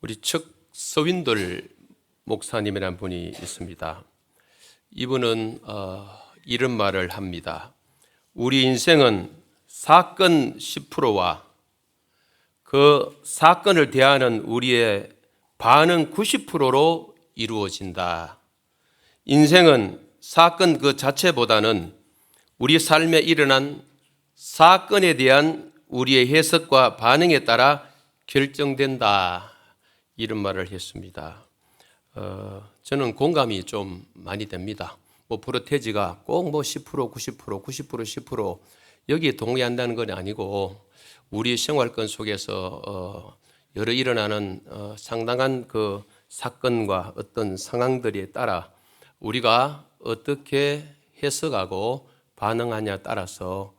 우리 척 서윈돌 목사님이라는 분이 있습니다. 이분은 이런 말을 합니다. 우리 인생은 사건 10%와 그 사건을 대하는 우리의 반응 90%로 이루어진다. 인생은 사건 그 자체보다는 우리 삶에 일어난 사건에 대한 우리의 해석과 반응에 따라 결정된다. 이런 말을 했습니다. 저는 공감이 좀 많이 됩니다. 프로테지가 꼭 10%, 90%, 90%, 10% 여기에 동의한다는 건 아니고 우리 생활권 속에서 여러 일어나는 상당한 그 사건과 어떤 상황들에 따라 우리가 어떻게 해석하고 반응하냐에 따라서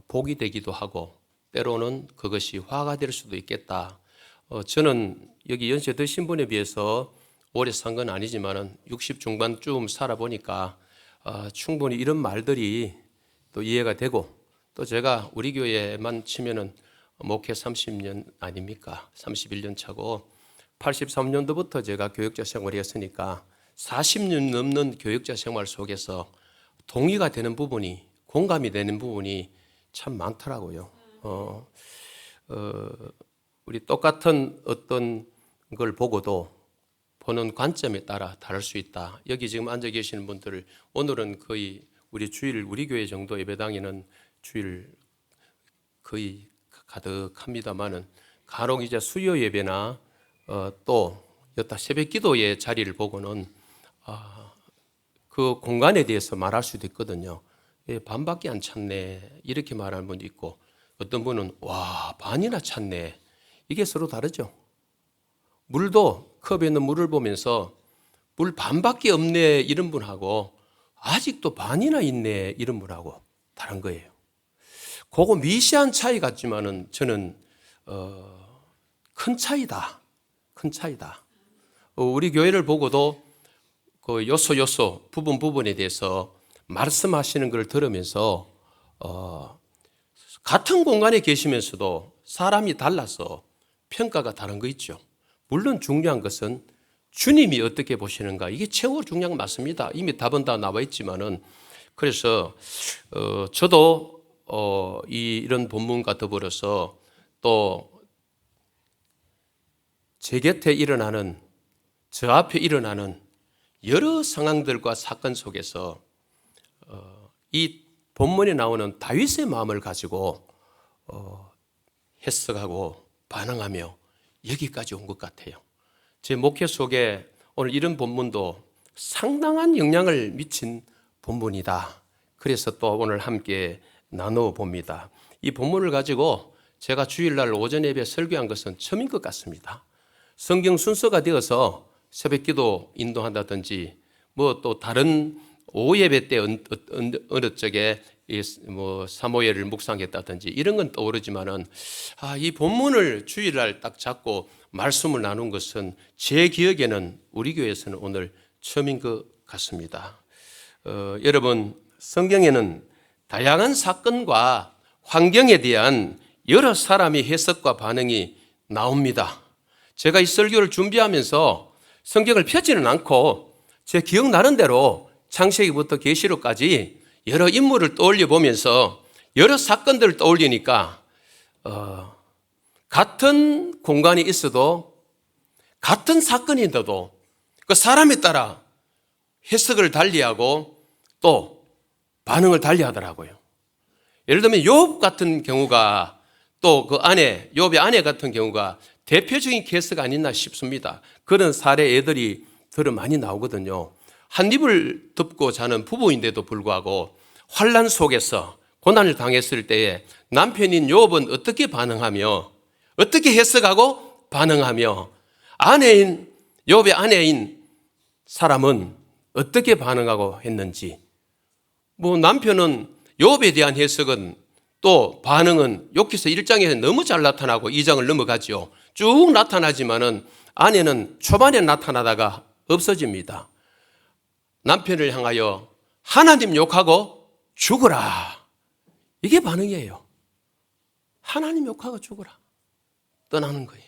복이 되기도 하고 때로는 그것이 화가 될 수도 있겠다. 저는 여기 연세 드신 분에 비해서 오래 산 건 아니지만 60 중반쯤 살아보니까 충분히 이런 말들이 또 이해가 되고 또 제가 우리 교회만 치면은 목회 30년 아닙니까? 31년 차고 83년도부터 제가 교육자 생활을 했으니까 40년 넘는 교육자 생활 속에서 동의가 되는 부분이 공감이 되는 부분이 참 많더라고요. 우리 똑같은 어떤 걸 보고도 보는 관점에 따라 다를 수 있다. 여기 지금 앉아 계시는 분들을 오늘은 거의 우리 주일 우리 교회 정도 예배당에는 주일 거의 가득합니다만은 간혹 이제 수요 예배나 또 여타 새벽 기도의 자리를 보고는 그 공간에 대해서 말할 수도 있거든요. 반밖에 안 찼네 이렇게 말하는 분도 있고 어떤 분은 와 반이나 찼네. 이게 서로 다르죠. 물도 컵에 있는 물을 보면서 물 반밖에 없네 이런 분하고 아직도 반이나 있네 이런 분하고 다른 거예요. 그거 미시한 차이 같지만은 저는 큰 차이다. 큰 차이다. 우리 교회를 보고도 그 요소 부분에 대해서 말씀하시는 걸 들으면서 같은 공간에 계시면서도 사람이 달라서 평가가 다른 거 있죠. 물론 중요한 것은 주님이 어떻게 보시는가 이게 최고 중요한 건 맞습니다. 이미 답은 다 나와 있지만은 그래서 저도 이런 본문과 더불어서 또 제 곁에 일어나는 저 앞에 일어나는 여러 상황들과 사건 속에서 이 본문에 나오는 다윗의 마음을 가지고 해석하고 반응하며 여기까지 온 것 같아요. 제 목회 속에 오늘 이런 본문도 상당한 영향을 미친 본문이다. 그래서 또 오늘 함께 나누어 봅니다. 이 본문을 가지고 제가 주일날 오전 예배 설교한 것은 처음인 것 같습니다. 성경 순서가 되어서 새벽 기도 인도한다든지 또 다른 오후 예배 때 어느 쪽에 사모예를 묵상했다든지 이런 건 떠오르지만은 이 본문을 주일날 딱 잡고 말씀을 나눈 것은 제 기억에는 우리 교회에서는 오늘 처음인 것 같습니다. 여러분 성경에는 다양한 사건과 환경에 대한 여러 사람의 해석과 반응이 나옵니다. 제가 이 설교를 준비하면서 성경을 펴지는 않고 제 기억나는 대로 창세기부터 계시록까지 여러 인물을 떠올려 보면서 여러 사건들을 떠올리니까 같은 공간에 있어도 같은 사건인데도 그 사람에 따라 해석을 달리하고 또 반응을 달리하더라고요. 예를 들면 욥 같은 경우가 또 그 아내 욥의 아내 같은 경우가 대표적인 케이스가 아니나 싶습니다. 그런 사례 애들이 들어 많이 나오거든요. 한 입을 덮고 자는 부부인데도 불구하고 환난 속에서 고난을 당했을 때에 남편인 욥은 어떻게 반응하며 어떻게 해석하고 반응하며 욥의 아내인 사람은 어떻게 반응하고 했는지 남편은 욥에 대한 해석은 또 반응은 욥기서 1장에서 너무 잘 나타나고 2장을 넘어가죠. 쭉 나타나지만은 아내는 초반에 나타나다가 없어집니다. 남편을 향하여 하나님 욕하고 죽어라. 이게 반응이에요. 하나님 욕하고 죽어라. 떠나는 거예요.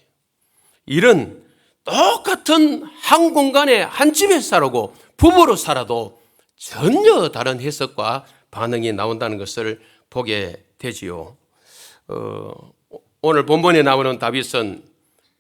이런 똑같은 한 공간에 한 집에 살고 부부로 살아도 전혀 다른 해석과 반응이 나온다는 것을 보게 되지요. 오늘 본문에 나오는 다윗은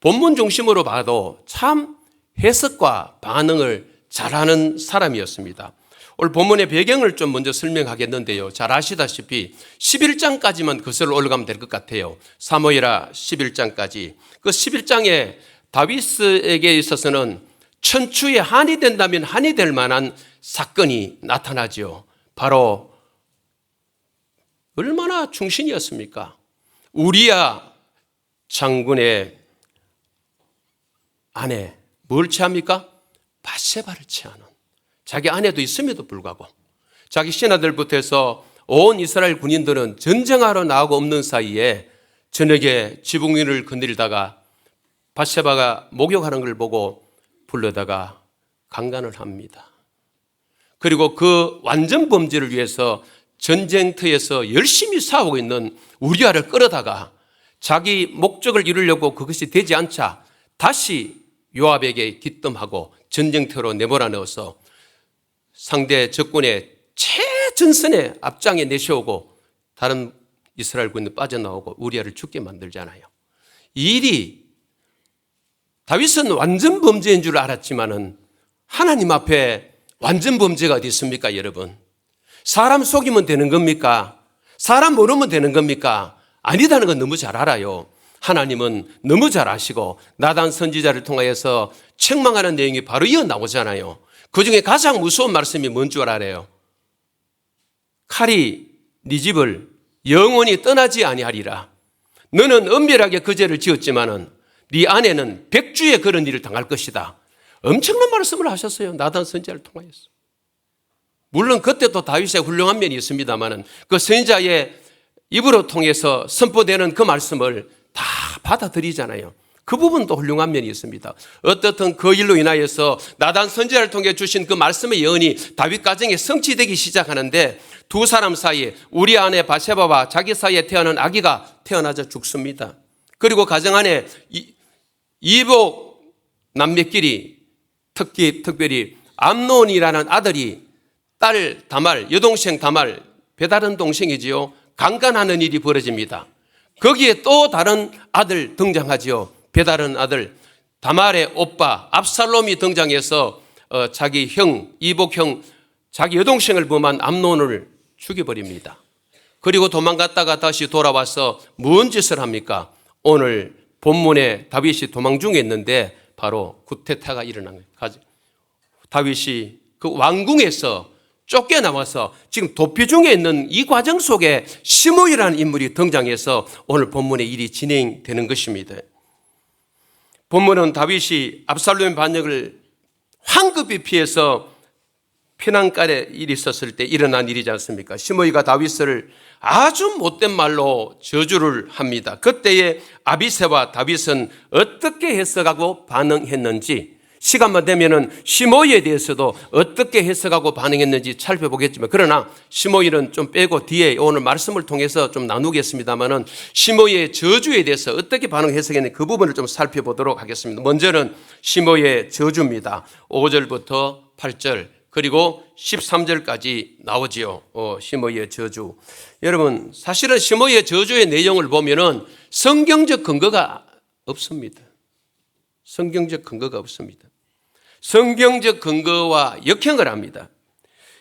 본문 중심으로 봐도 참 해석과 반응을 잘하는 사람이었습니다. 오늘 본문의 배경을 좀 먼저 설명하겠는데요. 잘 아시다시피 11장까지만 거슬러 올라가면 될 것 같아요. 사무엘하 11장까지. 그 11장에 다윗에게 있어서는 천추에 한이 된다면 한이 될 만한 사건이 나타나죠. 바로 얼마나 충신이었습니까? 우리야 장군의 아내 뭘 취합니까? 밧세바를 취하는, 자기 아내도 있음에도 불구하고 자기 신하들부터 해서 온 이스라엘 군인들은 전쟁하러 나오고 없는 사이에 저녁에 지붕 위를 건드리다가 밧세바가 목욕하는 걸 보고 불러다가 강간을 합니다. 그리고 그 완전 범죄를 위해서 전쟁터에서 열심히 싸우고 있는 우리아를 끌어다가 자기 목적을 이루려고 그것이 되지 않자 다시 요압에게 기뜸하고 전쟁터로 내몰아 넣어서 상대 적군의 최전선의 앞장에 내세우고 다른 이스라엘 군인이 빠져나오고 우리아를 죽게 만들잖아요. 이 일이 다윗은 완전 범죄인 줄 알았지만은 하나님 앞에 완전 범죄가 어디 있습니까, 여러분? 사람 속이면 되는 겁니까? 사람 모르면 되는 겁니까? 아니다는 건 너무 잘 알아요. 하나님은 너무 잘 아시고 나단 선지자를 통하여서 책망하는 내용이 바로 이어 나오잖아요. 그중에 가장 무서운 말씀이 뭔 줄 알아요? 칼이 네 집을 영원히 떠나지 아니하리라. 너는 은밀하게 그 죄를 지었지만은 네 아내는 백주에 그런 일을 당할 것이다. 엄청난 말씀을 하셨어요. 나단 선지자를 통하여서. 물론 그때도 다윗의 훌륭한 면이 있습니다만은 그 선지자의 입으로 통해서 선포되는 그 말씀을 다 받아들이잖아요. 그 부분도 훌륭한 면이 있습니다. 어떻든 그 일로 인하여서 나단 선지자를 통해 주신 그 말씀의 예언이 다윗 가정에 성취되기 시작하는데 두 사람 사이에 우리 아내 밧세바와 자기 사이에 태어난 아기가 태어나자 죽습니다. 그리고 가정 안에 이복 남매끼리 특별히 암논이라는 아들이 딸 다말, 여동생 다말, 배다른 동생이지요. 강간하는 일이 벌어집니다. 거기에 또 다른 아들 등장하지요. 배다른 아들 다말의 오빠 압살롬이 등장해서 자기 형, 이복형, 자기 여동생을 범한 암논을 죽여버립니다. 그리고 도망갔다가 다시 돌아와서 무슨 짓을 합니까? 오늘 본문에 다윗이 도망 중에 있는데 바로 쿠데타가 일어난 거예요. 다윗이 그 왕궁에서 쫓겨나와서 지금 도피 중에 있는 이 과정 속에 시므이라는 인물이 등장해서 오늘 본문의 일이 진행되는 것입니다. 본문은 다윗이 압살롬의 반역을 황급히 피해서 피난길에 일이 있었을 때 일어난 일이지 않습니까? 시므이가 다윗을 아주 못된 말로 저주를 합니다. 그때에 아비새와 다윗은 어떻게 해석하고 반응했는지 시간만 되면은 시므이에 대해서도 어떻게 해석하고 반응했는지 살펴보겠지만 그러나 시므이는 좀 빼고 뒤에 오늘 말씀을 통해서 좀 나누겠습니다만은 시므이의 저주에 대해서 어떻게 반응해석했는지 그 부분을 좀 살펴보도록 하겠습니다. 먼저는 시므이의 저주입니다. 5절부터 8절 그리고 13절까지 나오지요. 시므이의 저주. 여러분 사실은 시므이의 저주의 내용을 보면은 성경적 근거가 없습니다. 성경적 근거가 없습니다. 성경적 근거와 역행을 합니다.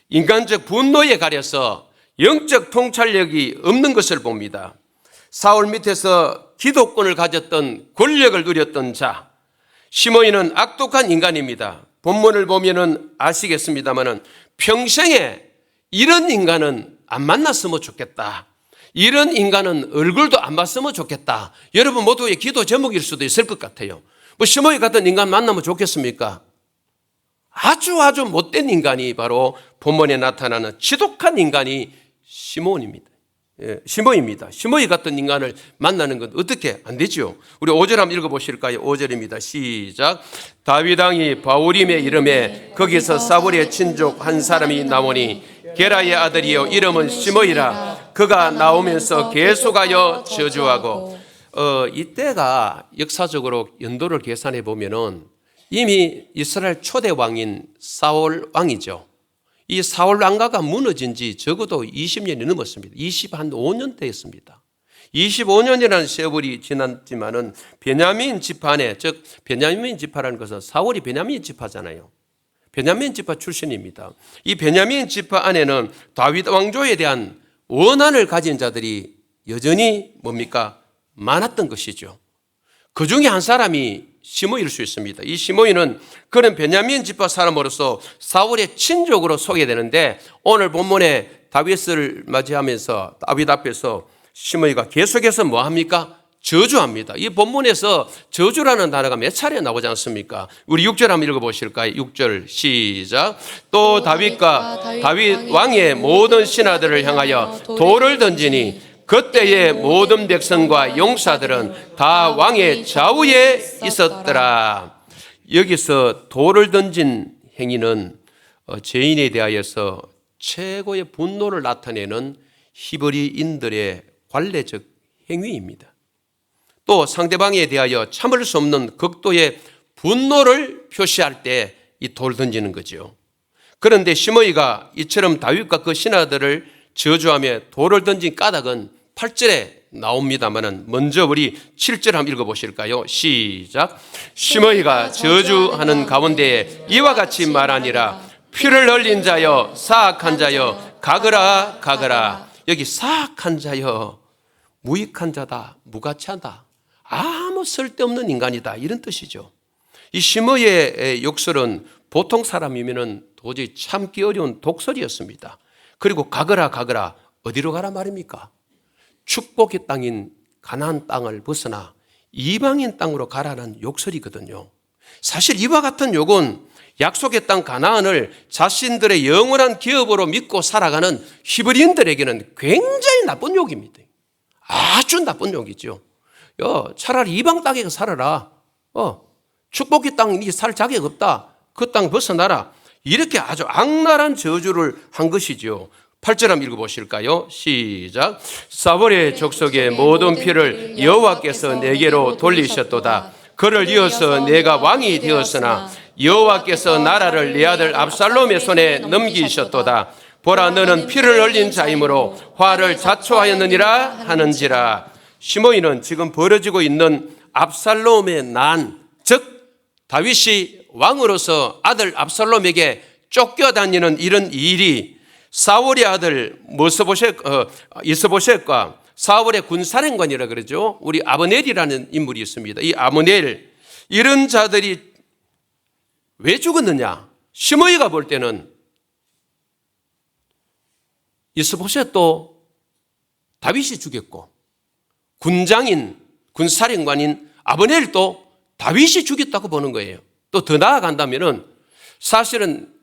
인간적 분노에 가려서 영적 통찰력이 없는 것을 봅니다. 사울 밑에서 기득권을 가졌던 권력을 누렸던 자 시므이는 악독한 인간입니다. 본문을 보면은 아시겠습니다만은 평생에 이런 인간은 안 만났으면 좋겠다. 이런 인간은 얼굴도 안 봤으면 좋겠다. 여러분 모두의 기도 제목일 수도 있을 것 같아요. 뭐 시므이 같은 인간 만나면 좋겠습니까? 아주 못된 인간이 바로 본문에 나타나는 지독한 인간이 시므이입니다. 시므이 같은 인간을 만나는 건 어떻게 안 되죠? 우리 5절 한번 읽어보실까요? 5절입니다. 시작. 다윗 왕이 바후림에 이름에 거기서 사울의 친족 한 사람이 나오니 게라의 아들이요 이름은 시므이라. 그가 나오면서 계속하여 저주하고 이때가 역사적으로 연도를 계산해 보면은 이미 이스라엘 초대 왕인 사울 왕이죠. 이 사울 왕가가 무너진 지 적어도 20년이 넘었습니다. 25년 됐습니다. 25년이라는 세월이 지났지만은 베냐민 지파내, 즉 베냐민 지파라는 것은 사울이 베냐민 지파잖아요. 베냐민 지파 출신입니다. 이 베냐민 지파 안에는 다윗 왕조에 대한 원한을 가진 자들이 여전히 뭡니까? 많았던 것이죠. 그 중에 한 사람이 시므이일 수 있습니다. 이 시므이는 그런 베냐민 지파 사람으로서 사울의 친족으로 소개되는데 오늘 본문에 다윗을 맞이하면서 다윗 앞에서 시므이가 계속해서 뭐 합니까? 저주합니다. 이 본문에서 저주라는 단어가 몇 차례 나오지 않습니까? 우리 6절 한번 읽어보실까요? 6절 시작. 또 다윗과 다윗 왕의 모든 신하들을 향하여 돌을 던지니 그때의 모든 백성과 용사들은 다 왕의 좌우에 있었더라. 여기서 돌을 던진 행위는 죄인에 대하여서 최고의 분노를 나타내는 히브리인들의 관례적 행위입니다. 또 상대방에 대하여 참을 수 없는 극도의 분노를 표시할 때 이 돌 던지는 거죠. 그런데 시므이가 이처럼 다윗과 그 신하들을 저주하며 돌을 던진 까닭은 8절에 나옵니다만은 먼저 우리 7절 한번 읽어보실까요? 시작. 시므이가 저주하는 가운데에 이와 같이 말하니라. 피를 흘린 자여, 사악한 자여, 가거라 가거라. 여기 사악한 자여, 무익한 자다, 무가치하다, 아무 쓸데없는 인간이다, 이런 뜻이죠. 이 시므이의 욕설은 보통 사람이면 도저히 참기 어려운 독설이었습니다. 그리고 가거라 가거라, 어디로 가라 말입니까? 축복의 땅인 가나안 땅을 벗어나 이방인 땅으로 가라는 욕설이거든요. 사실 이와 같은 욕은 약속의 땅 가나안을 자신들의 영원한 기업으로 믿고 살아가는 히브리인들에게는 굉장히 나쁜 욕입니다. 아주 나쁜 욕이죠. 차라리 이방 땅에 살아라. 축복의 땅 니 살 자격 없다. 그 땅 벗어나라. 이렇게 아주 악랄한 저주를 한 것이죠. 8절 한번 읽어보실까요? 시작. 사울의 족속의 모든 피를 여호와께서 내게로 돌리셨도다. 그를 이어서 내가 왕이 되었으나 여호와께서 나라를 내 아들 압살롬의 손에 넘기셨도다. 보라, 너는 피를 흘린 자이므로 화를 자초하였느니라 하는지라. 시므이는 지금 벌어지고 있는 압살롬의 난, 즉 다윗이 왕으로서 아들 압살롬에게 쫓겨다니는 이런 일이 사울의 아들 이스보셋과 사울의 군사령관이라 그러죠. 우리 아브넬이라는 인물이 있습니다. 이 아브넬, 이런 자들이 왜 죽었느냐? 시므이가 볼 때는 이스보셋도 다윗이 죽였고, 군장인 군사령관인 아브넬도 다윗이 죽였다고 보는 거예요. 또 더 나아간다면은 사실은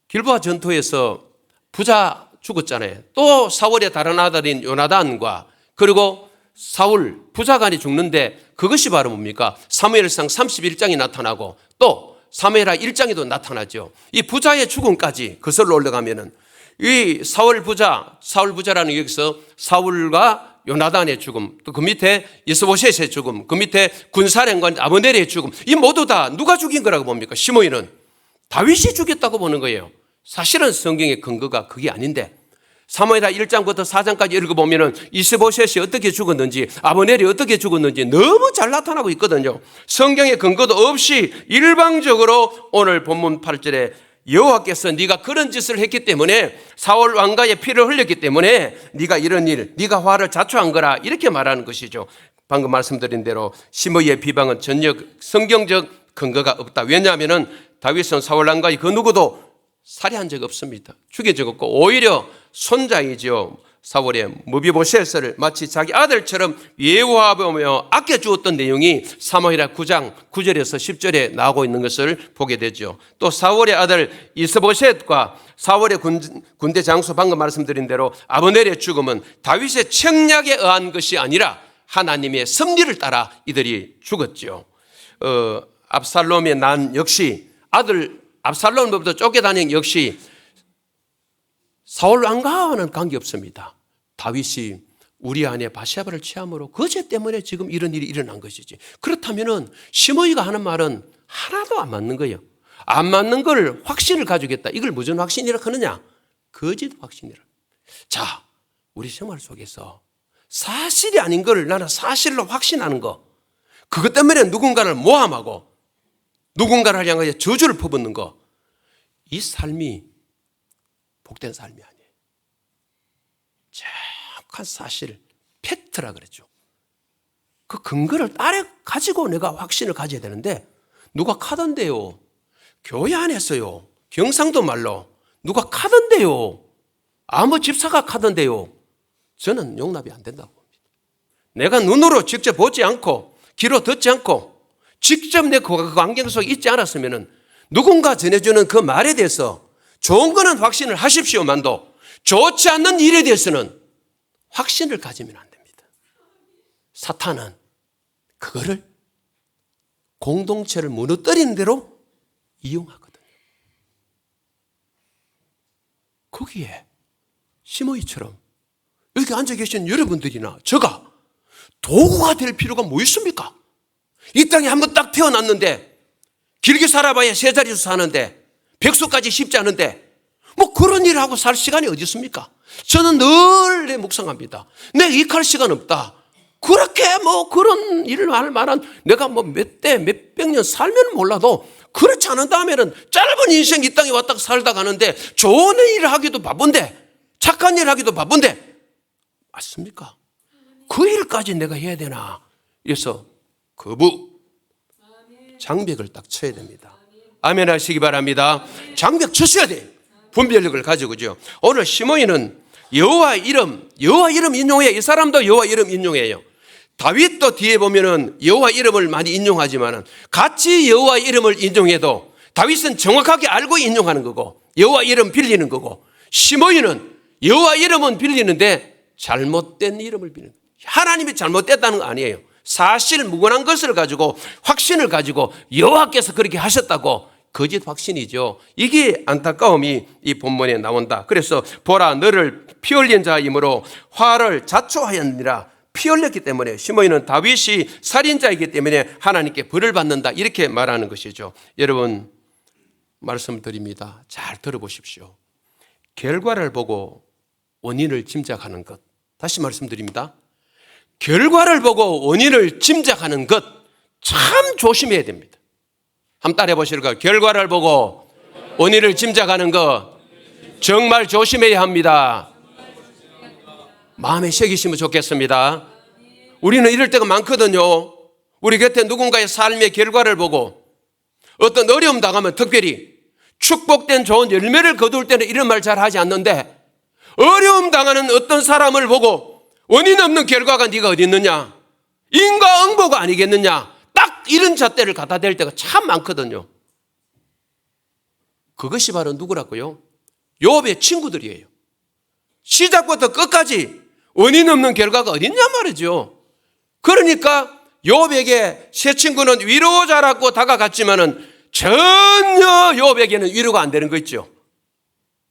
길보아 전투에서 부자 죽었잖아요. 또 사울의 다른 아들인 요나단과 그리고 사울 부자간이 죽는데 그것이 바로 뭡니까? 사무엘상 31장이 나타나고 또 사무엘하 1장에도 나타나죠. 이 부자의 죽음까지 거슬러 올라가면은 이 사울 부자라는 여기서 사울과 요나단의 죽음, 또 그 밑에 이스보셋의 죽음, 그 밑에 군사령관 아브넬의 죽음, 이 모두 다 누가 죽인 거라고 봅니까? 시므이는 다윗이 죽였다고 보는 거예요. 사실은 성경의 근거가 그게 아닌데 사무엘하 1장부터 4장까지 읽어보면 이스보셋이 어떻게 죽었는지, 아브넬이 어떻게 죽었는지 너무 잘 나타나고 있거든요. 성경의 근거도 없이 일방적으로 오늘 본문 8절에 여호와께서 네가 그런 짓을 했기 때문에, 사울 왕가의 피를 흘렸기 때문에 네가 이런 일, 네가 화를 자초한 거라, 이렇게 말하는 것이죠. 방금 말씀드린 대로 시므이의 비방은 전혀 성경적 근거가 없다. 왜냐하면 다윗은 사울 왕가의 그 누구도 살해한 적 없습니다. 죽인 적 없고 오히려 손자이죠. 사울의 무비보셋을 마치 자기 아들처럼 예우하며 아껴주었던 내용이 사무엘하 9장 9절에서 10절에 나오고 있는 것을 보게 되죠. 또 사울의 아들 이스보셋과 사울의 군대 장수, 방금 말씀드린 대로 아브넬의 죽음은 다윗의 책략에 의한 것이 아니라 하나님의 섭리를 따라 이들이 죽었죠. 압살롬의 난 역시, 아들 압살롬으로부터 쫓겨다닌 역시 사울 왕가와는 관계없습니다. 다윗이 우리 안에 바세바를 취함으로 그 죄 때문에 지금 이런 일이 일어난 것이지. 그렇다면은 시므이가 하는 말은 하나도 안 맞는 거예요. 안 맞는 걸 확신을 가지겠다. 이걸 무슨 확신이라 하느냐? 거짓 확신이라. 자, 우리 생활 속에서 사실이 아닌 걸 나는 사실로 확신하는 거, 그것 때문에 누군가를 모함하고 누군가를 향하여 저주를 퍼붓는 거, 이 삶이 복된 삶이 아니에요. 정확한 사실, 팩트라 그랬죠. 그 근거를 따라 가지고 내가 확신을 가져야 되는데 누가 카던데요. 교회 안에서요. 경상도 말로 누가 카던데요. 아무 집사가 카던데요. 저는 용납이 안 된다고 봅니다. 내가 눈으로 직접 보지 않고 귀로 듣지 않고 직접 내 그 환경 속에 있지 않았으면 누군가 전해주는 그 말에 대해서 좋은 거는 확신을 하십시오만도 좋지 않는 일에 대해서는 확신을 가지면 안 됩니다. 사탄은 그거를 공동체를 무너뜨리는 대로 이용하거든요. 거기에 시므이처럼 여기 앉아 계신 여러분들이나 제가 도구가 될 필요가 뭐 있습니까? 이 땅에 한번 딱 태어났는데 길게 살아봐야 세 자리에서 사는데 백수까지 쉽지 않은데 뭐 그런 일을 하고 살 시간이 어디 있습니까? 저는 늘 내 묵상합니다. 내가 이익할 시간 없다. 그렇게 뭐 그런 일을 할 만한 내가 뭐 몇백 년 살면 몰라도 그렇지 않은 다음에는 짧은 인생 이 땅에 왔다 살다 가는데 좋은 일을 하기도 바쁜데 착한 일을 하기도 바쁜데 맞습니까? 그 일까지 내가 해야 되나? 그래서 거부 장벽을 딱 쳐야 됩니다. 아멘 하시기 바랍니다. 장벽 쳤어야 돼요. 분별력을 가지고죠. 오늘 시므이는 여호와 이름 인용해요. 이 사람도 여호와 이름 인용해요. 다윗도 뒤에 보면은 여호와 이름을 많이 인용하지만은 같이 여호와 이름을 인용해도 다윗은 정확하게 알고 인용하는 거고 여호와 이름 빌리는 거고 시므이는 여호와 이름은 빌리는데 잘못된 이름을 빌리는 거예요. 하나님이 잘못됐다는 거 아니에요. 사실 무관한 것을 가지고 확신을 가지고 여호와께서 그렇게 하셨다고 거짓 확신이죠. 이게 안타까움이 이 본문에 나온다. 그래서 보라 너를 피 흘린 자이므로 화를 자초하였느니라. 피 흘렸기 때문에 시므이는 다윗이 살인자이기 때문에 하나님께 벌을 받는다. 이렇게 말하는 것이죠. 여러분 말씀드립니다. 잘 들어보십시오. 결과를 보고 원인을 짐작하는 것. 다시 말씀드립니다. 결과를 보고 원인을 짐작하는 것 참 조심해야 됩니다. 한번 따라해 보실까요? 결과를 보고 원인을 짐작하는 것 정말 조심해야 합니다. 마음에 새기시면 좋겠습니다. 우리는 이럴 때가 많거든요. 우리 곁에 누군가의 삶의 결과를 보고 어떤 어려움 당하면 특별히 축복된 좋은 열매를 거둘 때는 이런 말 잘 하지 않는데 어려움 당하는 어떤 사람을 보고 원인 없는 결과가 네가 어디 있느냐? 인과응보가 아니겠느냐? 딱 이런 잣대를 갖다 댈 때가 참 많거든요. 그것이 바로 누구라고요? 욥의 친구들이에요. 시작부터 끝까지 원인 없는 결과가 어딨냐 말이죠. 그러니까 욥에게 세 친구는 위로자라고 다가갔지만은 전혀 욥에게는 위로가 안 되는 거 있죠.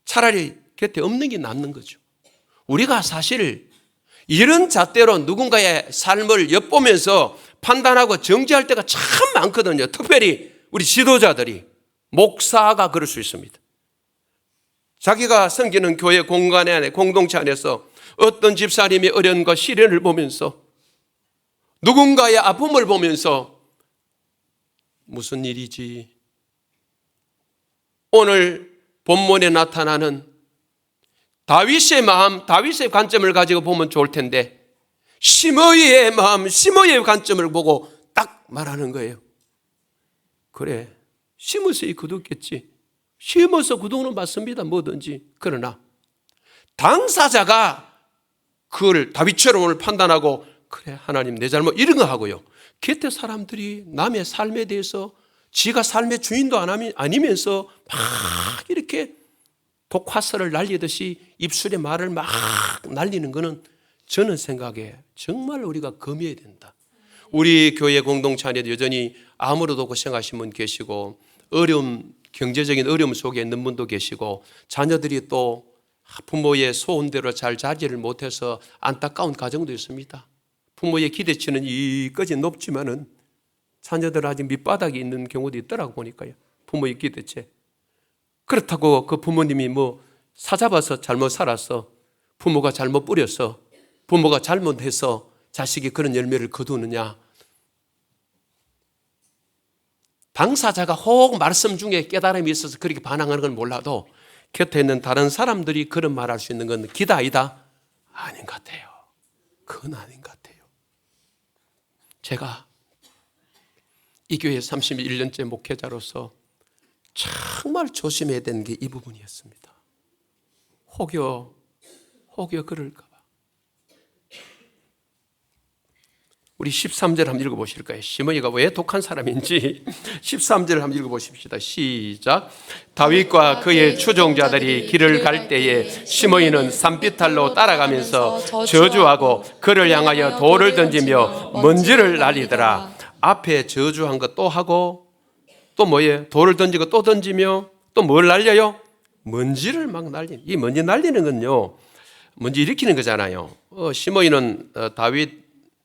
차라리 곁에 없는 게 낫는 거죠. 우리가 사실 이런 잣대로 누군가의 삶을 엿보면서 판단하고 정지할 때가 참 많거든요. 특별히 우리 지도자들이, 목사가 그럴 수 있습니다. 자기가 섬기는 교회 공간에 안에, 공동체 안에서 어떤 집사님의 어려움과 시련을 보면서 누군가의 아픔을 보면서 무슨 일이지? 오늘 본문에 나타나는 다윗의 마음, 다윗의 관점을 가지고 보면 좋을 텐데 시므이의 마음, 시므이의 관점을 보고 딱 말하는 거예요. 그래, 심어서 거뒀겠지. 심어서 거두는 맞습니다. 뭐든지. 그러나 당사자가 그걸 다윗처럼 오늘 판단하고 그래 하나님 내 잘못 이런 거 하고요. 곁에 사람들이 남의 삶에 대해서 지가 삶의 주인도 아니면서 막 이렇게 독화살을 날리듯이 입술에 말을 막 날리는 거는 저는 생각에 정말 우리가 금해야 된다. 우리 교회 공동체 안에도 여전히 암으로도 고생하신 분 계시고 어려움, 경제적인 어려움 속에 있는 분도 계시고 자녀들이 또 부모의 소원대로 잘 자제를 못해서 안타까운 가정도 있습니다. 부모의 기대치는 이까지 높지만은 자녀들 아직 밑바닥에 있는 경우도 있더라고 보니까요. 부모의 기대치. 그렇다고 그 부모님이 뭐 사잡아서 잘못 살았어, 부모가 잘못 뿌렸어, 부모가 잘못해서 자식이 그런 열매를 거두느냐. 당사자가 혹 말씀 중에 깨달음이 있어서 그렇게 반항하는 건 몰라도 곁에 있는 다른 사람들이 그런 말할 수 있는 건 기다 아니다? 아닌 것 같아요. 그건 아닌 것 같아요. 제가 이 교회 31년째 목회자로서 정말 조심해야 되는 게 이 부분이었습니다. 혹여 그럴까 봐. 우리 13절 한번 읽어보실까요? 시므이가 왜 독한 사람인지 13절 한번 읽어보십시다. 시작. 다윗과 그의 추종자들이 길을 갈 때에 시므이는 산비탈로 따라가면서 저주하고 그를 향하여 돌을 던지며 먼지를 날리더라. 앞에 저주한 것 또 하고 또 뭐예요? 돌을 던지고 또 던지며 또 뭘 날려요? 먼지를 막 날리는. 이 먼지 날리는 건요, 먼지 일으키는 거잖아요. 시므이는 다윗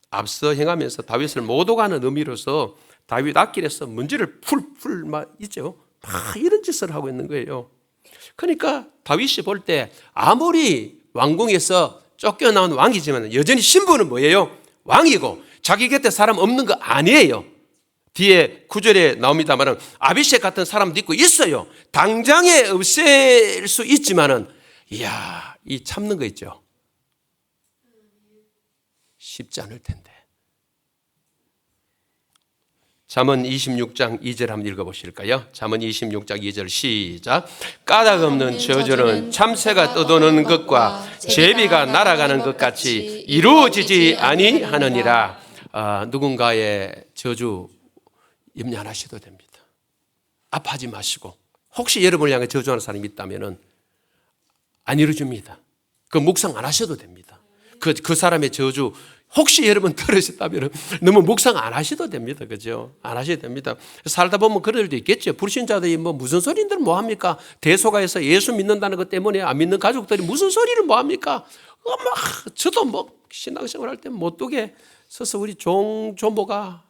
앞서 행하면서 다윗을 모독하는 의미로서 다윗 앞길에서 먼지를 풀풀 막 있죠. 다 이런 짓을 하고 있는 거예요. 그러니까 다윗이 볼 때 아무리 왕궁에서 쫓겨나온 왕이지만 여전히 신분은 뭐예요? 왕이고 자기 곁에 사람 없는 거 아니에요. 뒤에 9절에 나옵니다만 아비셋 같은 사람도 있고 있어요. 당장에 없앨 수 있지만은 이야, 이 참는 거 있죠. 쉽지 않을 텐데. 잠언 26장 2절 한번 읽어보실까요? 잠언 26장 2절 시작. 까닭 없는 저주는 참새가 떠도는 것과 제비가 날아가는 것 같이 이루어지지 아니하느니라. 누군가의 저주 염려 안 하셔도 됩니다. 아파하지 마시고, 혹시 여러분을 향해 저주하는 사람이 있다면 안 이루어집니다. 그 묵상 안 하셔도 됩니다. 그 사람의 저주 혹시 여러분 들으셨다면 너무 묵상 안 하셔도 됩니다. 그죠? 안 하셔도 됩니다. 살다 보면 그런 일도 있겠죠. 불신자들이 뭐 무슨 소리들 뭐 합니까? 대소가에서 예수 믿는다는 것 때문에 안 믿는 가족들이 무슨 소리를 뭐 합니까? 저도 뭐 신앙생활 할 때 못두게 서서 우리 조모가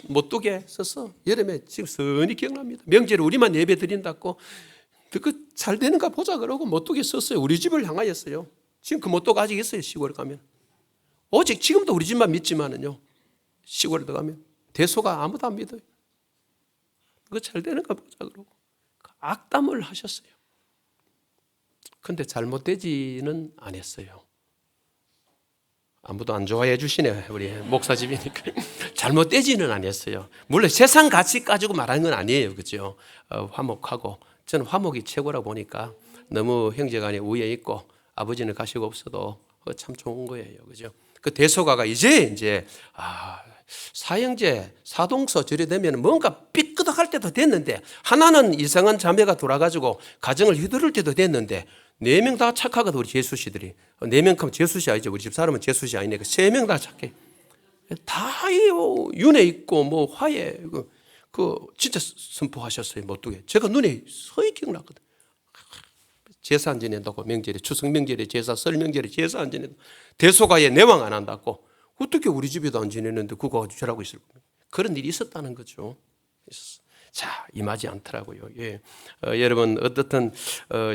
못두게 서서 여름에 지금 선히 기억납니다. 명절에 우리만 예배 드린다고 그 잘 되는가 보자 그러고 못두게 썼어요. 우리 집을 향하였어요. 지금 그 못두가 아직 있어요. 시골에 가면. 오직 지금도 우리 집만 믿지만은요, 시골에 들어가면 대소가 아무도 안 믿어요. 그거 잘 되는가 보자 그러고 악담을 하셨어요. 근데 잘못되지는 않았어요. 아무도 안 좋아해 주시네, 우리 목사집이니까. 잘못되지는 않았어요. 물론 세상 가치 가지고 말하는 건 아니에요. 그죠? 화목하고. 저는 화목이 최고라고 보니까 너무 형제간에 우애 있고 아버지는 가시고 없어도 참 좋은 거예요. 그죠? 그 대소가가 이제 사형제 사동서 절에 되면 뭔가 삐끄덕할 때도 됐는데, 하나는 이상한 자매가 돌아가지고 가정을 휘두를 때도 됐는데 4명 다 착하거든. 우리 재수씨들이 4명 하면 재수씨 아니죠. 우리 집 사람은 재수씨 아니네. 3명 다 착해. 다 윤회 있고 뭐 화해 그 진짜 선포하셨어요. 못두게. 제가 눈에 서히 기억나거든. 제사 안 지낸다고 명절에, 추석 명절에 제사, 설 명절에 제사 안 지낸다고, 대소가에 내왕 안 한다고. 어떻게 우리 집에도 안 지내는데 그거 가지고 절하고 있을 겁니까? 그런 일이 있었다는 거죠. 자, 임하지 않더라고요. 예. 여러분 어떻든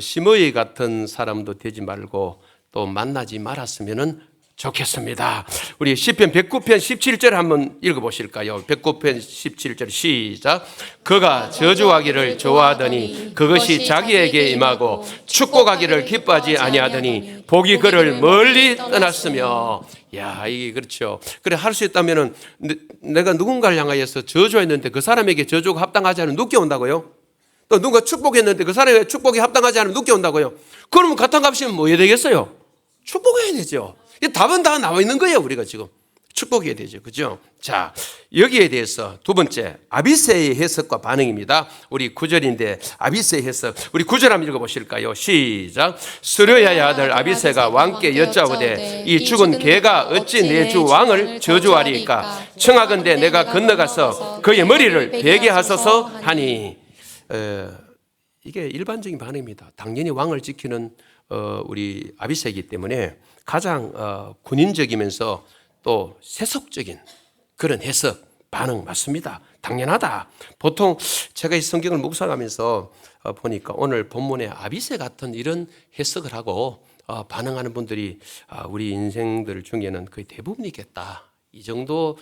시므이 같은 사람도 되지 말고 또 만나지 말았으면은 좋겠습니다. 우리 시편 109편 17절 한번 읽어보실까요? 109편 17절 시작. 그가 저주하기를 좋아하더니 그것이 자기에게 임하고 축복하기를 기뻐하지 아니하더니 복이 그를 멀리 떠났으며. 야, 이게 그렇죠. 그래, 할 수 있다면은 내가 누군가를 향하여서 저주했는데 그 사람에게 저주가 합당하지 않으면 늦게 온다고요? 또 누가 축복했는데 그 사람에게 축복이 합당하지 않으면 늦게 온다고요? 그러면 같은 값이면 뭐 해야 되겠어요? 축복해야 되죠. 답은 다 나와 있는 거예요. 우리가 지금 축복해야 되죠. 그죠? 자, 여기에 대해서 두 번째 아비새의 해석과 반응입니다. 우리 9절인데 아비새의 해석, 우리 9절 한번 읽어보실까요? 시작. 스르야의 아들 아비새가 왕께 여짜오되 이 죽은 개가 어찌 내 주 왕을 저주하리까? 청하건대 내가 건너가서 그의 머리를 베게 하소서 하니. 이게 일반적인 반응입니다. 당연히 왕을 지키는 우리 아비새이기 때문에 가장 군인적이면서 또 세속적인 그런 해석, 반응 맞습니다. 당연하다. 보통 제가 이 성경을 묵상하면서 보니까 오늘 본문에 아비새 같은 이런 해석을 하고 반응하는 분들이 우리 인생들 중에는 거의 대부분이겠다. 이 정도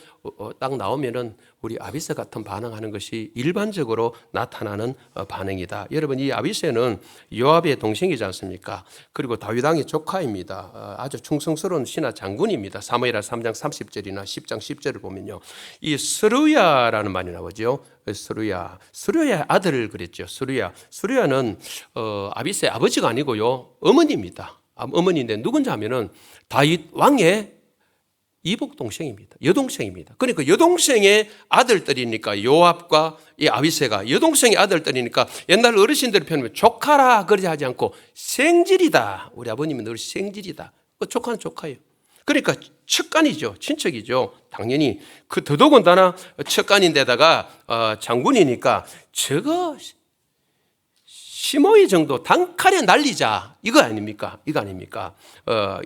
딱 나오면은 우리 아비새 같은 반응하는 것이 일반적으로 나타나는 반응이다. 여러분, 이 아비새는 요압의 동생이지 않습니까? 그리고 다윗 왕의 조카입니다. 아주 충성스러운 신하 장군입니다. 사무엘하 3장 30절이나 10장 10절을 보면요, 이 스루야라는 말이 나오죠. 스루야의 아들을 그랬죠. 스루야는 아비새 아버지가 아니고요, 어머니입니다. 어머니인데 누군지 하면은 다윗 왕의 이복 동생입니다. 여동생입니다. 그러니까 여동생의 아들들이니까 요압과 이 아비새가 여동생의 아들들이니까 옛날 어르신들 표현하면 조카라 그러지 하지 않고 생질이다. 우리 아버님은 늘 생질이다. 조카는 조카예요. 그러니까 척간이죠. 친척이죠. 당연히 그 더더군다나 척간인데다가 장군이니까 저거 시모이 정도 단칼에 날리자 이거 아닙니까?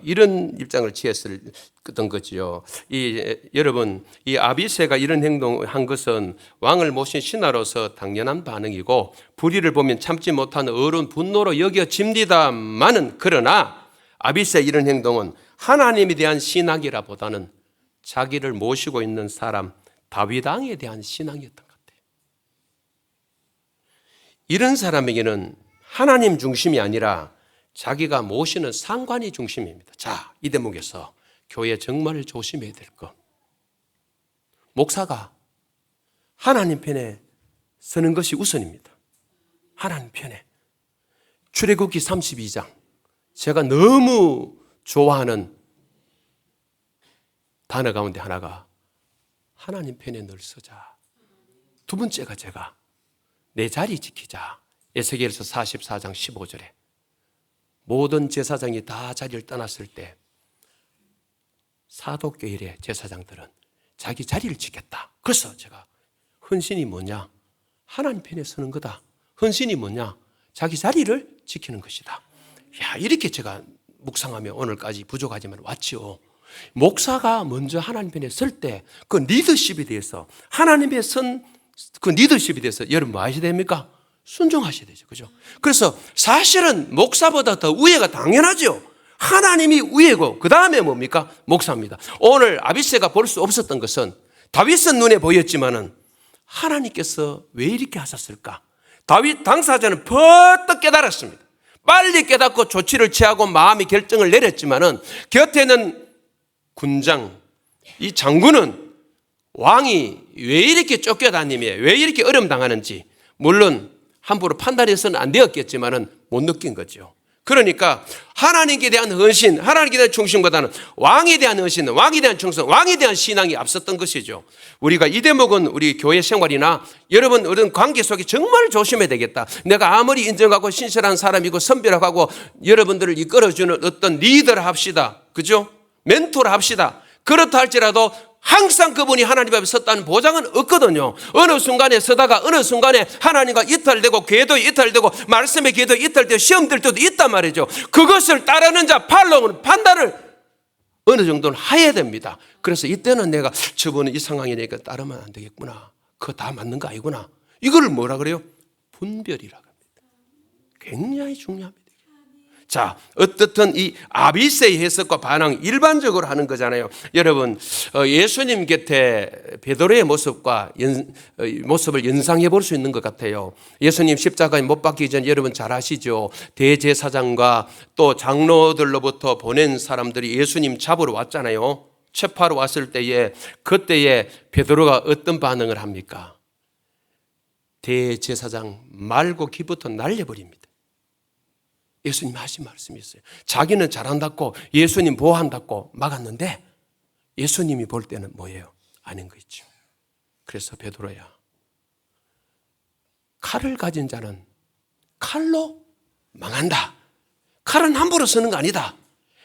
이런 입장을 취했던 거지요. 여러분, 이 아비새가 이런 행동한 것은 왕을 모신 신하로서 당연한 반응이고 불의를 보면 참지 못하는 어른 분노로 여겨집니다만은, 그러나 아비새 이런 행동은 하나님에 대한 신앙이라보다는 자기를 모시고 있는 사람 다윗 왕에 대한 신앙이었던 것 같아요. 이런 사람에게는 하나님 중심이 아니라 자기가 모시는 상관이 중심입니다. 자, 이 대목에서 교회 정말 조심해야 될 것. 목사가 하나님 편에 서는 것이 우선입니다. 하나님 편에. 출애굽기 32장. 제가 너무 좋아하는 단어 가운데 하나가 하나님 편에 늘 서자. 두 번째가 제가 내 자리 지키자. 에스겔서 44장 15절에 모든 제사장이 다 자리를 떠났을 때 사독교일의 제사장들은 자기 자리를 지켰다. 그래서 제가 헌신이 뭐냐? 하나님 편에 서는 거다. 헌신이 뭐냐? 자기 자리를 지키는 것이다. 야, 이렇게 제가 묵상하며 오늘까지 부족하지만 왔지요. 목사가 먼저 하나님 편에 설 때 그 리더십에 대해서 하나님의 그 리더십에 대해서 여러분 뭐 하셔야 됩니까? 순종하셔야 되죠. 그죠? 그래서 사실은 목사보다 더 우애가 당연하죠. 하나님이 우애고 그 다음에 뭡니까? 목사입니다. 오늘 아비새가 볼 수 없었던 것은 다윗은 눈에 보였지만은 하나님께서 왜 이렇게 하셨을까? 다윗 당사자는 퍼뜩 깨달았습니다. 빨리 깨닫고 조치를 취하고 마음의 결정을 내렸지만은 곁에는 군장, 이 장군은 왕이 왜 이렇게 쫓겨다니며 왜 이렇게 어려움 당하는지 물론 함부로 판단해서는 안 되었겠지만은 못 느낀 거죠. 그러니까 하나님께 대한 헌신, 하나님께 대한 충성보다는 왕에 대한 헌신, 왕에 대한 충성, 왕에 대한 신앙이 앞섰던 것이죠. 우리가 이 대목은 우리 교회 생활이나 여러분 어떤 관계 속에 정말 조심해야 되겠다. 내가 아무리 인정하고 신실한 사람이고 선별하고 여러분들을 이끌어주는 어떤 리더를 합시다. 그죠? 멘토를 합시다. 그렇다 할지라도 항상 그분이 하나님 앞에 섰다는 보장은 없거든요. 어느 순간에 서다가 어느 순간에 하나님과 이탈되고 궤도 이탈되고 말씀의 궤도 이탈되고 시험 들 때도 있단 말이죠. 그것을 따르는 자 팔로우는 판단을 어느 정도는 해야 됩니다. 그래서 이때는 내가 저분은 이 상황이니까 따르면 안 되겠구나. 그거 다 맞는 거 아니구나. 이거를 뭐라 그래요? 분별이라고 합니다. 굉장히 중요합니다. 자, 어떻든 이 아비새의 해석과 반응 일반적으로 하는 거잖아요. 여러분, 예수님 곁에 베드로의 모습을 연상해 볼 수 있는 것 같아요. 예수님 십자가에 못 박히기 전 여러분 잘 아시죠? 대제사장과 또 장로들로부터 보낸 사람들이 예수님 잡으러 왔잖아요. 체포하러 왔을 때에 그때에 베드로가 어떤 반응을 합니까? 대제사장 말고 기부터 날려버립니다. 예수님 하신 말씀이 있어요. 자기는 잘한다고 예수님 보호한다고 막았는데 예수님이 볼 때는 뭐예요? 아닌 거 있죠. 그래서 베드로야, 칼을 가진 자는 칼로 망한다. 칼은 함부로 쓰는 거 아니다.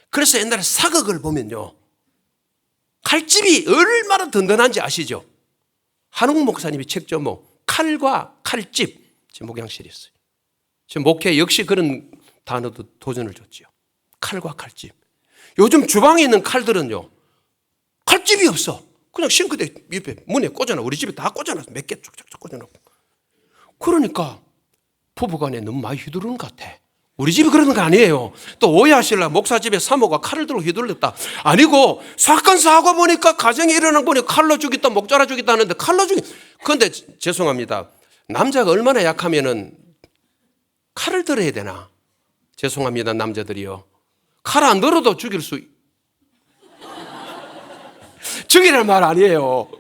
그래서 옛날에 사극을 보면요, 칼집이 얼마나 든든한지 아시죠? 한웅 목사님이 책 제목 칼과 칼집 제 목양실이 있어요. 제 목회 역시 그런 단어도 도전을 줬지요. 칼과 칼집. 요즘 주방에 있는 칼들은요, 칼집이 없어. 그냥 싱크대 옆에 문에 꽂아놔. 우리 집에 다 꽂아놔서 몇 개 쫙쫙쫙 꽂아놓고. 그러니까 부부간에 너무 많이 휘두르는 것 같아. 우리 집이 그러는 거 아니에요. 또 오해하실라 목사 집에 사모가 칼을 들고 휘둘렀다. 아니고 사건 사고 보니까 가정에 일어난 보니 칼로 죽였다 목 자라 죽였다 하는데 칼로 죽이. 그런데 죄송합니다. 남자가 얼마나 약하면은 칼을 들어야 되나? 죄송합니다 남자들이요. 칼 안 들어도 죽이란 말 아니에요.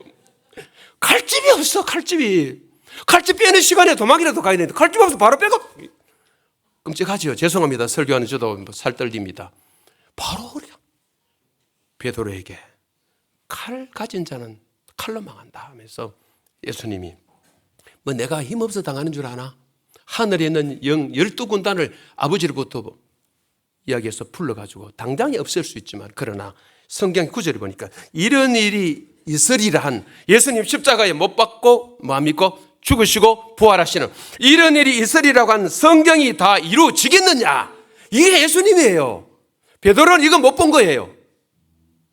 칼집이 없어. 칼집 빼는 시간에 도망이라도 가야 되는데 칼집 없어 바로 빼고. 끔찍하지요. 죄송합니다. 설교하는 저도 살떨립니다. 바로 그냥 베드로에게 칼 가진 자는 칼로 망한다 하면서 예수님이 뭐 내가 힘없어 당하는 줄 아나? 하늘에 있는 영 12군단을 아버지로부터 이야기해서 불러가지고 당장에 없앨 수 있지만 그러나 성경 구절을 보니까 이런 일이 있으리라 한 예수님 십자가에 못 박고 뭐합니까? 죽으시고 부활하시는 이런 일이 있으리라고 한 성경이 다 이루어지겠느냐? 이게 예수님이에요. 베드로는 이거 못 본 거예요.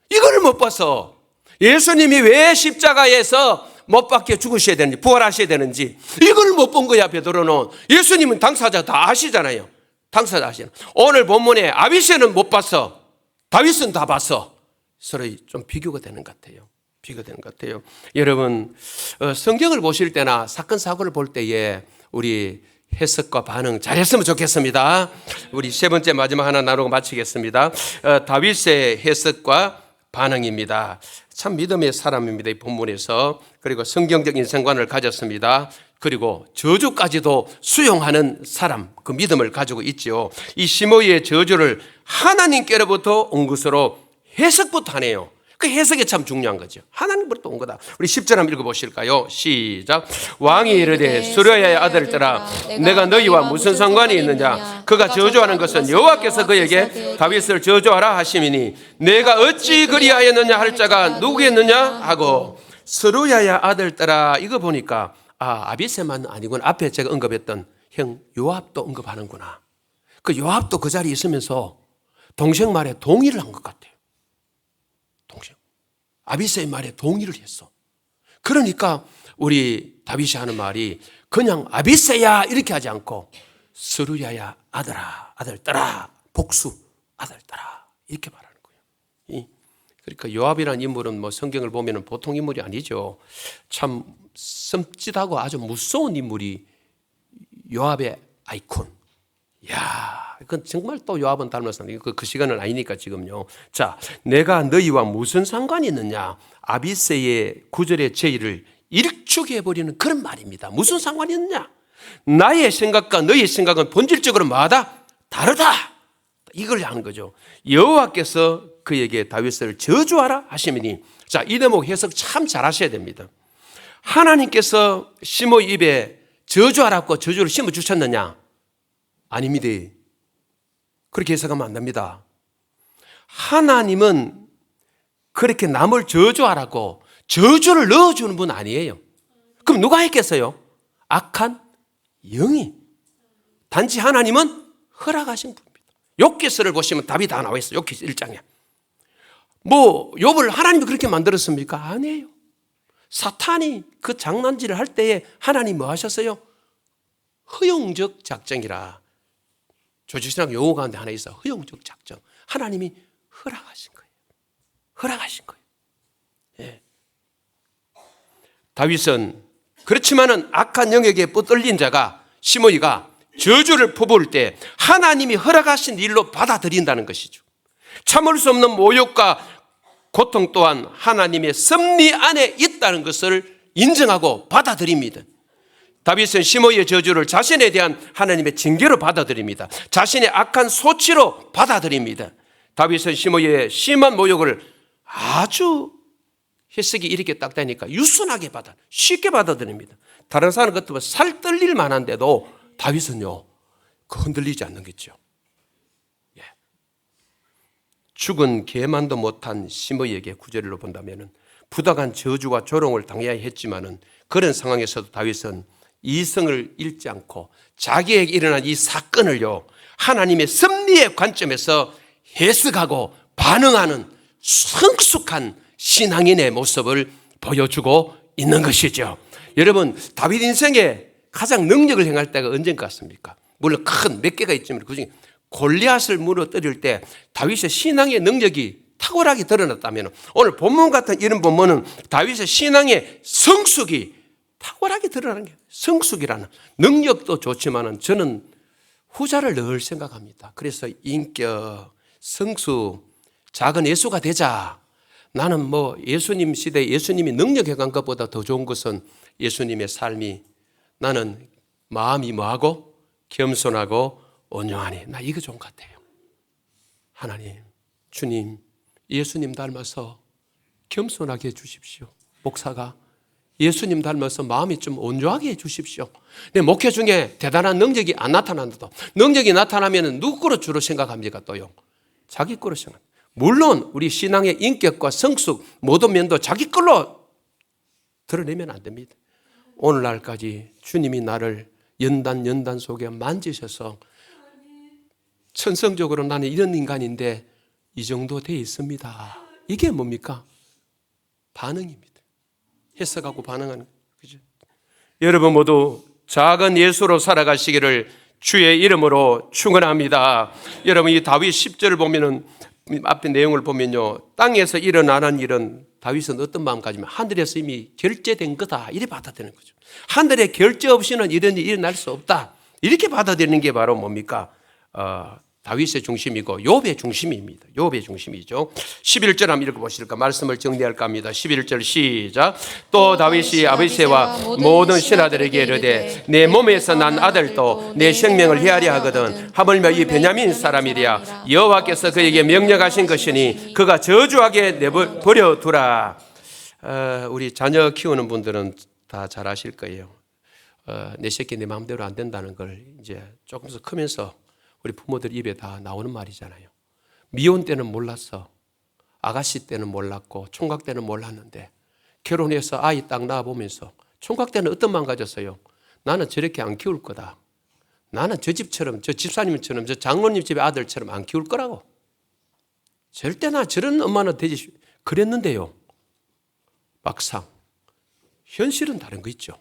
이거를 못 봐서 예수님이 왜 십자가에서 못 박혀 죽으셔야 되는지 부활하셔야 되는지 이걸 못 본 거야. 베드로는. 예수님은 당사자 다 아시잖아요. 당사자 아시는. 오늘 본문에 아비새는 못 봤어. 다윗은 다 봤어. 서로 좀 비교가 되는 것 같아요. 비교되는 것 같아요. 여러분 성경을 보실 때나 사건 사고를 볼 때에 우리 해석과 반응 잘했으면 좋겠습니다. 우리 세 번째 마지막 하나 나누고 마치겠습니다. 다윗의 해석과 반응입니다. 참 믿음의 사람입니다. 이 본문에서. 그리고 성경적 인생관을 가졌습니다. 그리고 저주까지도 수용하는 사람, 그 믿음을 가지고 있죠. 이 시므이의 저주를 하나님께로부터 온 것으로 해석부터 하네요. 그 해석이 참 중요한 거죠. 하나님으로부터 온 거다. 우리 10절 한번 읽어보실까요? 시작. 왕이 이르되 스루야의 아들들아 내가 너희와 무슨 상관이 있느냐? 그가 저주하는 것은 여호와께서 그에게 다윗을 저주하라 하심이니 내가 어찌 그리하였느냐 할 자가 누구겠느냐 하고 스루야의 아들들아 이거 보니까 아비새만 아니군 앞에 제가 언급했던 형 요압도 언급하는구나. 그 요압도 그 자리에 있으면서 동생 말에 동의를 한 것 같아요. 동생. 아비새의 말에 동의를 했어. 그러니까 우리 다윗이 하는 말이 그냥 아비새야 이렇게 하지 않고 스루야야 아들아 아들들아 복수 아들들아 이렇게 말하는 거예요. 그러니까 요압이라는 인물은 뭐 성경을 보면 보통 인물이 아니죠. 참 섬찟하고 아주 무서운 인물이 요압의 아이콘. 야, 그건 정말 또 요압은 닮았어. 그 시간은 아니니까 지금요. 자, 내가 너희와 무슨 상관이 있느냐? 아비새의 구절의 제의를 일축해버리는 그런 말입니다. 무슨 상관이 있느냐? 나의 생각과 너희의 생각은 본질적으로 뭐하다? 다르다. 이걸 하는 거죠. 여호와께서 그에게 다윗을 저주하라 하시니 자, 이 대목 해석 참 잘하셔야 됩니다. 하나님께서 시므이 입에 저주하라고 저주를 심어주셨느냐? 아닙니다. 그렇게 해석하면 안 됩니다. 하나님은 그렇게 남을 저주하라고 저주를 넣어주는 분 아니에요. 그럼 누가 했겠어요? 악한 영이. 단지 하나님은 허락하신 분입니다. 욥기서를 보시면 답이 다 나와 있어요. 욥기 1장에. 뭐 욥을 하나님이 그렇게 만들었습니까? 아니에요. 사탄이 그 장난질을 할 때에 하나님 뭐 하셨어요? 허용적 작정이라. 조지신학 용어 가운데 하나 있어. 허용적 작정. 하나님이 허락하신 거예요. 허락하신 거예요. 예. 다윗은 그렇지만은 악한 영에게 붙들린 자가 시므이가 저주를 퍼부을 때 하나님이 허락하신 일로 받아들인다는 것이죠. 참을 수 없는 모욕과 고통 또한 하나님의 섭리 안에 있다는 것을 인정하고 받아들입니다. 다윗은 시므이의 저주를 자신에 대한 하나님의 징계로 받아들입니다. 자신의 악한 소치로 받아들입니다. 다윗은 시므이의 심한 모욕을 아주 해석이 이렇게 딱 되니까 유순하게 쉽게 받아들입니다. 다른 사람 같으면 살 떨릴 만한데도 다윗은요 흔들리지 않는 거죠. 예. 죽은 개만도 못한 시므이에게 구절로 본다면 부당한 저주와 조롱을 당해야 했지만은 그런 상황에서도 다윗은 이성을 잃지 않고 자기에게 일어난 이 사건을요 하나님의 섭리의 관점에서 해석하고 반응하는 성숙한 신앙인의 모습을 보여주고 있는 것이죠. 여러분, 다윗 인생에 가장 능력을 행할 때가 언제인 것 같습니까? 물론 큰 몇 개가 있지만 그중에 골리앗을 무너뜨릴 때 다윗의 신앙의 능력이 탁월하게 드러났다면, 오늘 본문 같은 이런 본문은 다윗의 신앙의 성숙이 탁월하게 드러나는 게, 성숙이라는 능력도 좋지만은 저는 후자를 늘 생각합니다. 그래서 인격, 성숙, 작은 예수가 되자. 나는 뭐 예수님 시대에 예수님이 능력해 간 것보다 더 좋은 것은 예수님의 삶이, 나는 마음이 뭐하고 겸손하고 온유하니, 나 이거 좋은 것 같아요. 하나님, 주님, 예수님 닮아서 겸손하게 해주십시오. 목사가 예수님 닮아서 마음이 좀 온유하게 해주십시오. 내 목회 중에 대단한 능력이 안 나타난다도, 능력이 나타나면 누구 거로 주로 생각합니까? 또요, 자기 거로 생각합니다. 물론 우리 신앙의 인격과 성숙 모든 면도 자기 걸로 드러내면 안 됩니다. 오늘날까지 주님이 나를 연단 속에 만지셔서 천성적으로 나는 이런 인간인데 이 정도 돼 있습니다. 이게 뭡니까? 반응입니다. 해석하고 반응하는 거죠. 여러분 모두 작은 예수로 살아가시기를 주의 이름으로 축원합니다. 여러분, 이 다윗 10절을 보면은, 앞에 내용을 보면요, 땅에서 일어나는 일은 다윗은 어떤 마음가짐이면 하늘에서 이미 결제된 거다, 이렇게 받아들이는 거죠. 하늘의 결제 없이는 이런 일이 일어날 수 없다, 이렇게 받아들이는 게 바로 뭡니까? 다윗의 중심이고 욥의 중심입니다. 욥의 중심이죠. 11절 한번 읽어보실까? 말씀을 정리할까 합니다. 11절 시작. 또 다윗이 아비새와 모든 신하들에게 이르되 내 몸에서 난 아들도 내 생명을 헤아려 하거든 하물며 이 베냐민 사람이랴 여호와께서 그에게 명령하신 것이니 그가 저주하게 내버려 두라. 우리 자녀 키우는 분들은 다 잘 아실 거예요. 내 새끼 내 마음대로 안 된다는 걸 이제 조금씩 크면서 우리 부모들 입에 다 나오는 말이잖아요. 미혼 때는 몰랐어. 아가씨 때는 몰랐고 총각 때는 몰랐는데 결혼해서 아이 딱 낳아보면서 총각 때는 어떤 마음 가졌어요? 나는 저렇게 안 키울 거다. 나는 저 집처럼, 저 집사님처럼, 저 장로님 집의 아들처럼 안 키울 거라고. 절대 나 저런 엄마는 되지. 그랬는데요, 막상 현실은 다른 거 있죠.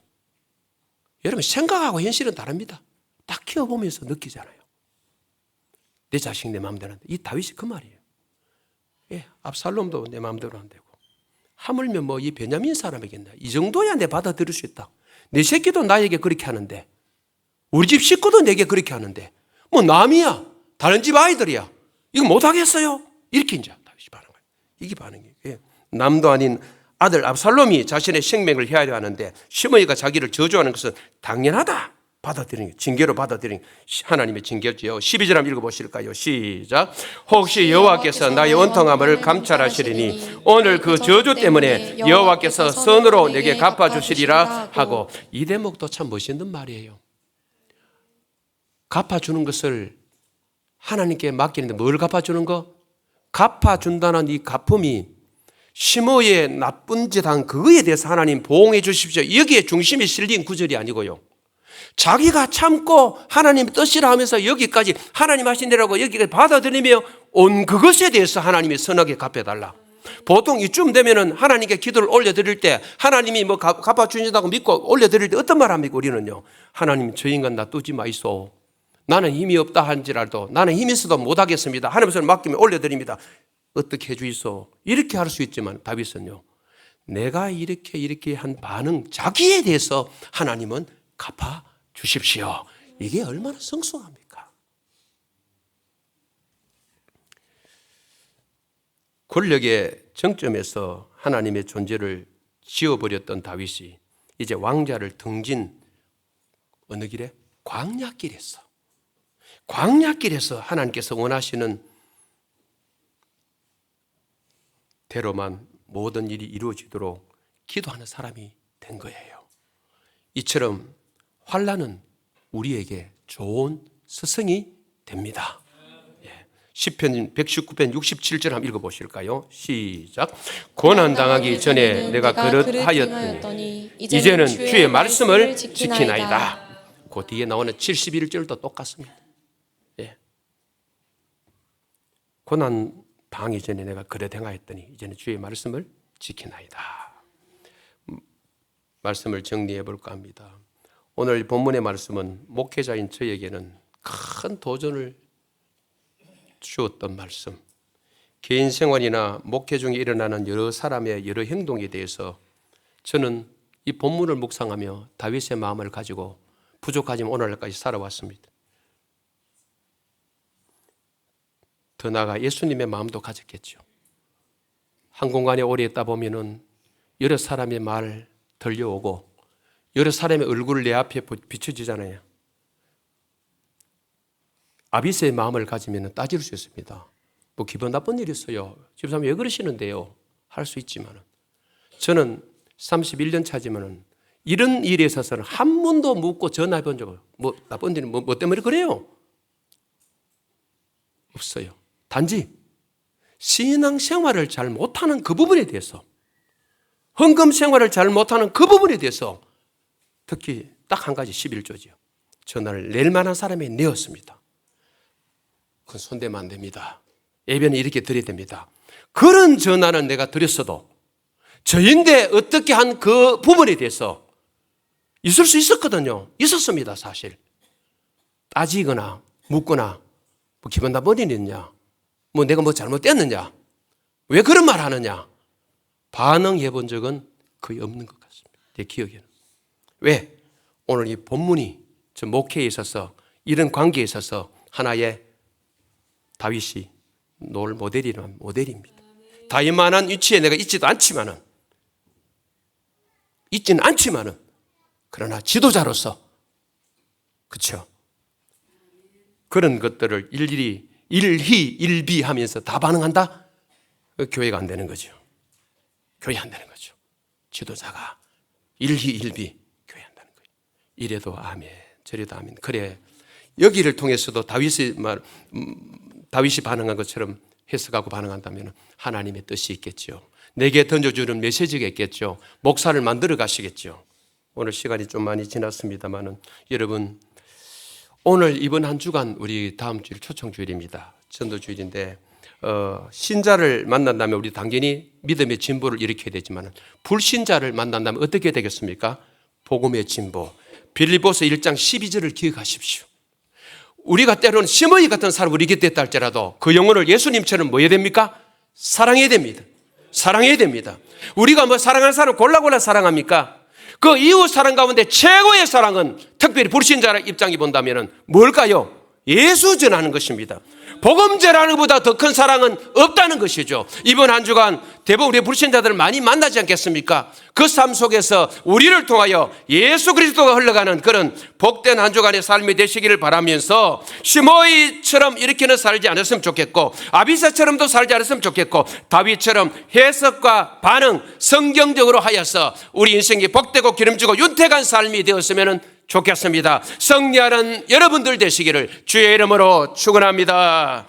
여러분, 생각하고 현실은 다릅니다. 딱 키워보면서 느끼잖아요. 내 자식 내 마음대로 안 돼. 이 다윗이 그 말이에요. 예, 압살롬도 내 마음대로 안 되고 하물며 뭐 이 베냐민 사람이겠나. 이 정도야 내 받아들일 수 있다. 내 새끼도 나에게 그렇게 하는데, 우리 집 식구도 내게 그렇게 하는데 뭐 남이야, 다른 집 아이들이야, 이거 못하겠어요? 이렇게 이제 다윗이 반응해요. 이게 반응이에요. 예. 남도 아닌 아들 압살롬이 자신의 생명을 헤아려 하는데 시므이가 자기를 저주하는 것은 당연하다 받아들이는 게, 징계로 받아들이는 게 하나님의 징계지요. 12절 한번 읽어보실까요? 시작. 혹시 여호와께서 나의 원통함을 감찰하시리니 오늘 그 저주 때문에 여호와께서 선으로 내게 갚아주시리라 하고. 이 대목도 참 멋있는 말이에요. 갚아주는 것을 하나님께 맡기는데 뭘 갚아주는 거? 갚아준다는 이 갚음이 시므이의 나쁜 짓 한 그거에 대해서 하나님 보응해 주십시오, 여기에 중심이 실린 구절이 아니고요, 자기가 참고 하나님 뜻이라 하면서 여기까지 하나님 하신 대로고 여기까지 받아들이며 온 그것에 대해서 하나님이 선하게 갚아달라. 보통 이쯤 되면은 하나님께 기도를 올려드릴 때 하나님이 뭐 갚아주신다고 믿고 올려드릴 때 어떤 말 합니까? 우리는요, 하나님 저 인간 놔두지 마이소. 나는 힘이 없다 한지라도, 나는 힘이 있어도 못하겠습니다. 하나님께서 맡기면 올려드립니다. 어떻게 해주이소? 이렇게 할 수 있지만 다윗은요, 내가 이렇게 한 반응, 자기에 대해서 하나님은 갚아 주십시오. 이게 얼마나 성숙합니까? 권력의 정점에서 하나님의 존재를 지워버렸던 다윗이 이제 왕자를 등진 어느 길에? 광야길에서. 광야길에서 하나님께서 원하시는 대로만 모든 일이 이루어지도록 기도하는 사람이 된 거예요. 이처럼 환난은 우리에게 좋은 스승이 됩니다. 시편 119편 67절 한번 읽어보실까요? 시작. 고난당하기 전에 내가 그릇하였더니 이제는 주의 말씀을 지키나이다. 그 뒤에 나오는 71절도 똑같습니다. 고난 당하기 전에 내가 그래 행하였더니 이제는 주의 말씀을 지키나이다. 말씀을 정리해 볼까 합니다. 오늘 본문의 말씀은 목회자인 저에게는 큰 도전을 주었던 말씀, 개인 생활이나 목회 중에 일어나는 여러 사람의 여러 행동에 대해서 저는 이 본문을 묵상하며 다윗의 마음을 가지고 부족하지만 오늘날까지 살아왔습니다. 더 나아가 예수님의 마음도 가졌겠죠. 한 공간에 오래 있다 보면은 여러 사람의 말 들려오고 여러 사람의 얼굴을 내 앞에 비춰지잖아요. 아비스의 마음을 가지면 따질 수 있습니다. 뭐 기분 나쁜 일이 있어요. 집사님 왜 그러시는데요? 할 수 있지만 저는 31년 차지만 이런 일에 있어서는 한 번도 묻고 전화해 본 적은 뭐 나쁜 일은 뭐 때문에 그래요? 없어요. 단지 신앙 생활을 잘 못하는 그 부분에 대해서, 헌금 생활을 잘 못하는 그 부분에 대해서 특히 딱 한 가지 11조지요. 전화를 낼 만한 사람이 내었습니다. 그건 손대면 안 됩니다. 예배는 이렇게 드려야 됩니다. 그런 전화는 내가 드렸어도 저인데 어떻게 한 그 부분에 대해서 있을 수 있었거든요. 있었습니다, 사실. 따지거나 묻거나 뭐 기분 나쁜 일이 있냐, 뭐 내가 뭐 잘못됐느냐, 왜 그런 말 하느냐 반응해 본 적은 거의 없는 것 같습니다. 제 기억에는. 왜? 오늘 이 본문이 저 목회에 있어서 이런 관계에 있어서 하나의 다윗이 놓을 모델이란 모델입니다. 다윗만한 위치에 내가 있지는 않지만은 그러나 지도자로서 그렇죠. 그런 것들을 일일이 일비하면서 다 반응한다? 교회가 안 되는 거죠. 교회 안 되는 거죠. 지도자가 일비 교회 안 되는 거예요. 이래도 아멘, 저래도 아멘. 그래 여기를 통해서도 다윗이 반응한 것처럼 해석하고 반응한다면 하나님의 뜻이 있겠죠. 내게 던져주는 메시지가 있겠죠. 목사를 만들어 가시겠죠. 오늘 시간이 좀 많이 지났습니다만은 여러분, 오늘 이번 한 주간 우리 다음 주일 초청주일입니다. 전도주일인데 신자를 만난다면 우리 당연히 믿음의 진보를 일으켜야 되지만 불신자를 만난다면 어떻게 되겠습니까? 복음의 진보. 빌립보서 1장 12절을 기억하십시오. 우리가 때로는 시므이 같은 사람을 이기게 됐다 할지라도 그 영혼을 예수님처럼 뭐 해야 됩니까? 사랑해야 됩니다. 사랑해야 됩니다. 우리가 뭐 사랑하는 사람 골라 사랑합니까? 그 이웃 사랑 가운데 최고의 사랑은 특별히 불신자의 입장이 본다면 뭘까요? 예수 전하는 것입니다. 복음 전하는 것보다 더 큰 사랑은 없다는 것이죠. 이번 한 주간 대부분 우리 불신자들을 많이 만나지 않겠습니까? 그 삶 속에서 우리를 통하여 예수 그리스도가 흘러가는 그런 복된 한 주간의 삶이 되시기를 바라면서 시므이처럼 이렇게는 살지 않았으면 좋겠고 아비사처럼도 살지 않았으면 좋겠고 다윗처럼 해석과 반응 성경적으로 하여서 우리 인생이 복되고 기름지고 윤택한 삶이 되었으면 좋겠습니다. 승리하는 여러분들 되시기를 주의 이름으로 축원합니다.